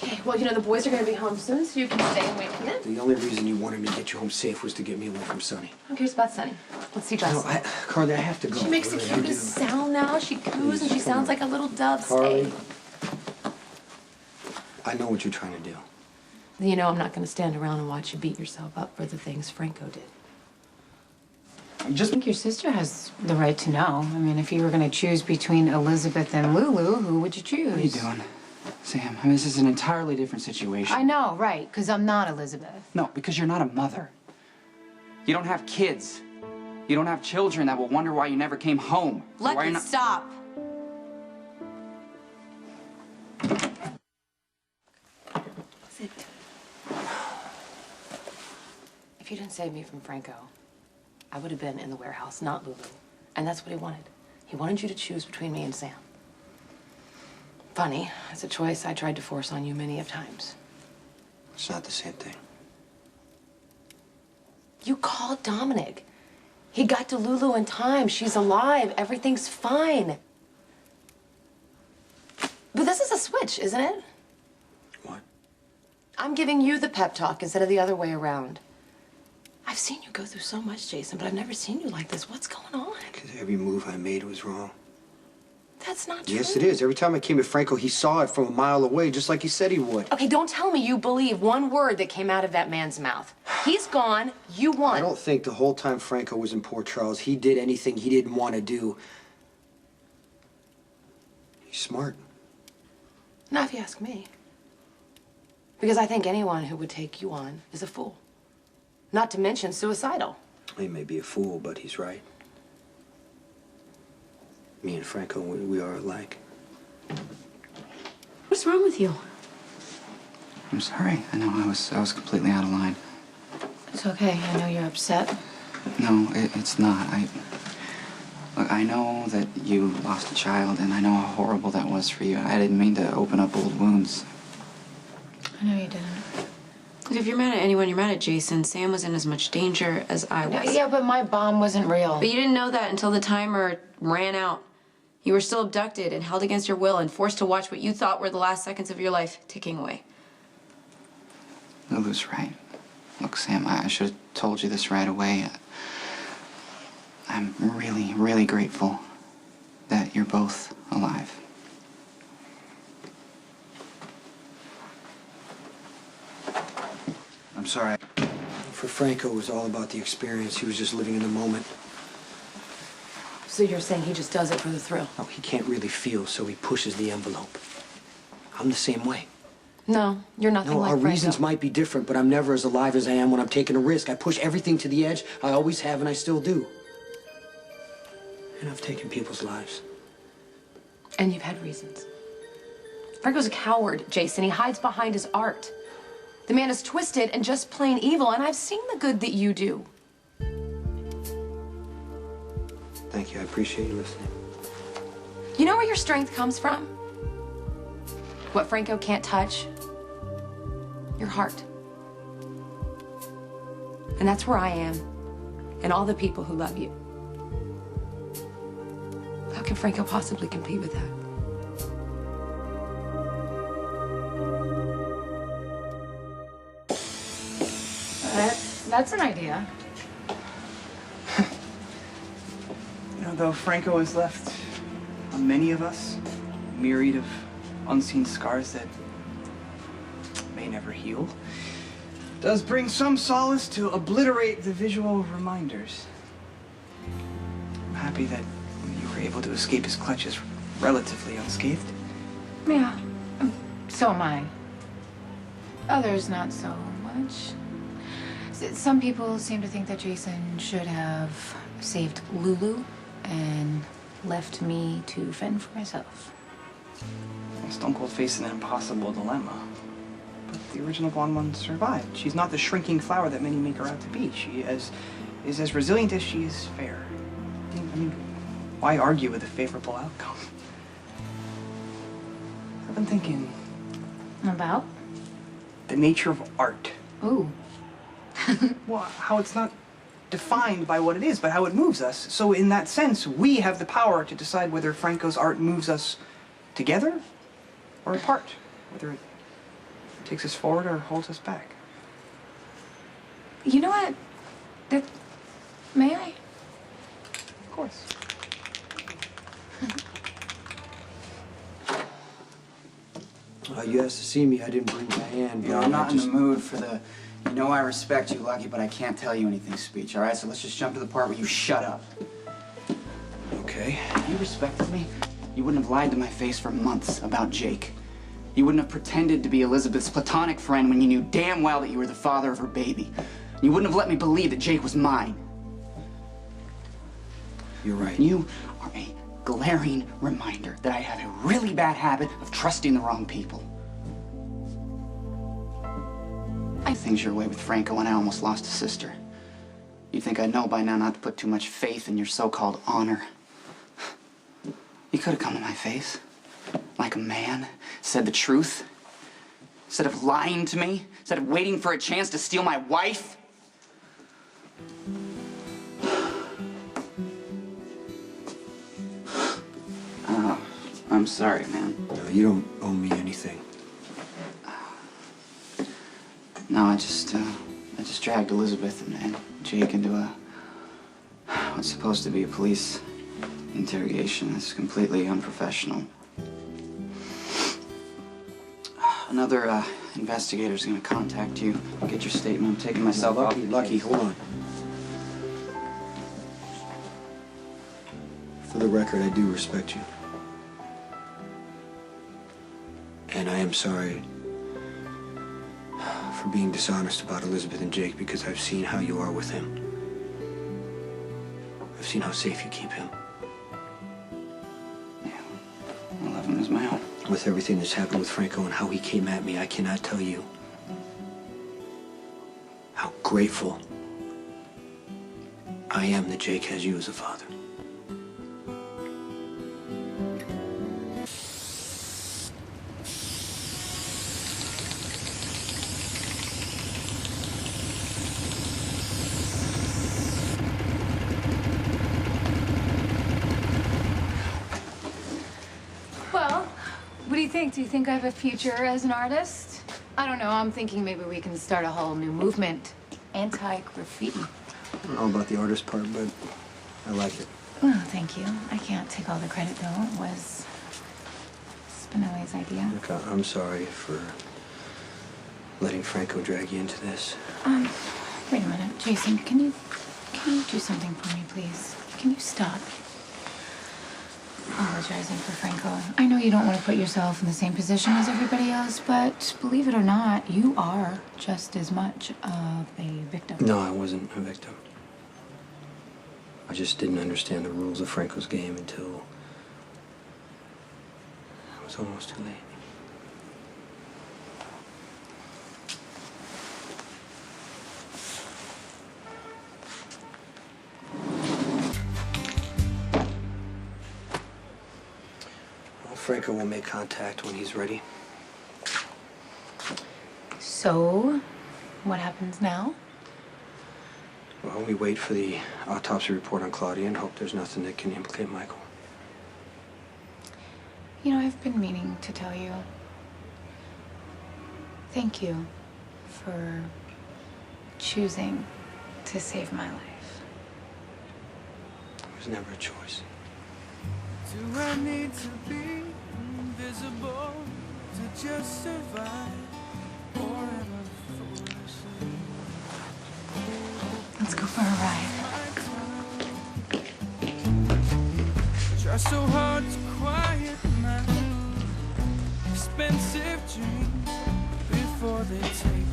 Okay, well, you know, the boys are going to be home soon, so you can stay and wait for them. The only reason you wanted me to get you home safe was to get me away from Sonny. Who cares about Sonny? Let's see JaSam. No, Carly, I have to go. She makes the cutest sound now. She coos and she sounds like a little dove. Carly, I know what you're trying to do. You know I'm not going to stand around and watch you beat yourself up for the things Franco did. I think your sister has the right to know. I mean, if you were going to choose between Elizabeth and Lulu, who would you choose? What are you doing, Sam? I mean, this is an entirely different situation. I know, right, because I'm not Elizabeth. No, because you're not a mother. You don't have kids. You don't have children that will wonder why you never came home. Lucky, stop. Sit. If you didn't save me from Franco, I would have been in the warehouse, not Lulu. And that's what he wanted. He wanted you to choose between me and Sam. Funny, it's a choice I tried to force on you many of times. It's not the same thing. You called Dominic. He got to Lulu in time. She's alive. Everything's fine. But this is a switch, isn't it? What? I'm giving you the pep talk instead of the other way around. I've seen you go through so much, JaSam, but I've never seen you like this. What's going on? Because every move I made was wrong. That's not true. Yes, it is. Every time I came to Franco, he saw it from a mile away, just like he said he would. Okay, don't tell me you believe one word that came out of that man's mouth. He's gone. You won. I don't think the whole time Franco was in Port Charles, he did anything he didn't want to do. He's smart. Not if you ask me. Because I think anyone who would take you on is a fool. Not to mention suicidal. He may be a fool, but he's right. Me and Franco, we are alike. What's wrong with you? I'm sorry. I know I was completely out of line. It's okay. I know you're upset. No, it's not. Look, I know that you lost a child, and I know how horrible that was for you. I didn't mean to open up old wounds. I know you didn't. If you're mad at anyone, you're mad at Jason. Sam was in as much danger as I was. Yeah, but my bomb wasn't real. But you didn't know that until the timer ran out. You were still abducted and held against your will and forced to watch what you thought were the last seconds of your life ticking away. Lulu's right. Look, Sam, I should have told you this right away. I'm really, really grateful that you're both alive. I'm sorry. For Franco, it was all about the experience. He was just living in the moment. So you're saying he just does it for the thrill? No, he can't really feel, so he pushes the envelope. I'm the same way. No, you're nothing No, like our Franco. reasons might be different, but I'm never as alive as I am when I'm taking a risk. I push everything to the edge. I always have, and I still do. And I've taken people's lives. And you've had reasons. Franco's a coward, JaSam. He hides behind his art. The man is twisted and just plain evil, and I've seen the good that you do. Thank you. I appreciate you listening. You know where your strength comes from? What Franco can't touch? Your heart. And that's where I am, and all the people who love you. How can Franco possibly compete with that? That's an idea. You know, though Franco has left on many of us a myriad of unseen scars that may never heal, does bring some solace to obliterate the visual reminders. I'm happy that you were able to escape his clutches relatively unscathed. Yeah, so am I. Others not so much. Some people seem to think that Jason should have saved Lulu and left me to fend for myself. Stone Cold facing an impossible dilemma. But the original blonde one survived. She's not the shrinking flower that many make her out to be. She is as resilient as she is fair. I mean, why argue with a favorable outcome? I've been thinking About? the nature of art. Ooh. Well, how it's not defined by what it is, but how it moves us. So in that sense, we have the power to decide whether Franco's art moves us together or apart. Whether it takes us forward or holds us back. You know what? May I? Of course. You asked to see me. I didn't bring my hand. You know, I'm not in the mood for the, you know I respect you, Lucky, but I can't tell you anything speech, all right? So let's just jump to the part where you shut up. Okay. If you respected me, you wouldn't have lied to my face for months about Jake. You wouldn't have pretended to be Elizabeth's platonic friend when you knew damn well that you were the father of her baby. You wouldn't have let me believe that Jake was mine. You're right. You are a glaring reminder that I have a really bad habit of trusting the wrong people. I did things your way with Franco and I almost lost a sister. You'd think I'd know by now not to put too much faith in your so-called honor. You could have come to my face, like a man, said the truth. Instead of lying to me, instead of waiting for a chance to steal my wife. Oh, I'm sorry, man. No, you don't owe me anything. No, I just dragged Elizabeth and Jake into what's supposed to be a police interrogation. It's completely unprofessional. Another investigator's gonna contact you. I'll get your statement. I'm taking myself off. Lucky, hold on. For the record, I do respect you. And I am sorry for being dishonest about Elizabeth and Jake because I've seen how you are with him. I've seen how safe you keep him. Yeah, I love him as my own. With everything that's happened with Franco and how he came at me, I cannot tell you how grateful I am that Jake has you as a father. Well, what do you think? Do you think I have a future as an artist? I don't know. I'm thinking maybe we can start a whole new movement. Anti-graffiti. I don't know about the artist part, but I like it. Well, thank you. I can't take all the credit, though. It was Spinelli's idea. Look, I'm sorry for letting Franco drag you into this. Wait a minute. Jason, can you do something for me, please? Can you stop apologizing for Franco? I know you don't want to put yourself in the same position as everybody else, but believe it or not, you are just as much of a victim. No, I wasn't a victim. I just didn't understand the rules of Franco's game until it was almost too late. Well, Franco will make contact when he's ready. So, what happens now? Well, we wait for the autopsy report on Claudia and hope there's nothing that can implicate Michael. You know, I've been meaning to tell you. Thank you for choosing to save my life. It was never a choice. Do I need to be invisible to just survive? Or am I foolish? Let's go for a ride. Try so hard to quiet my expensive dreams before they take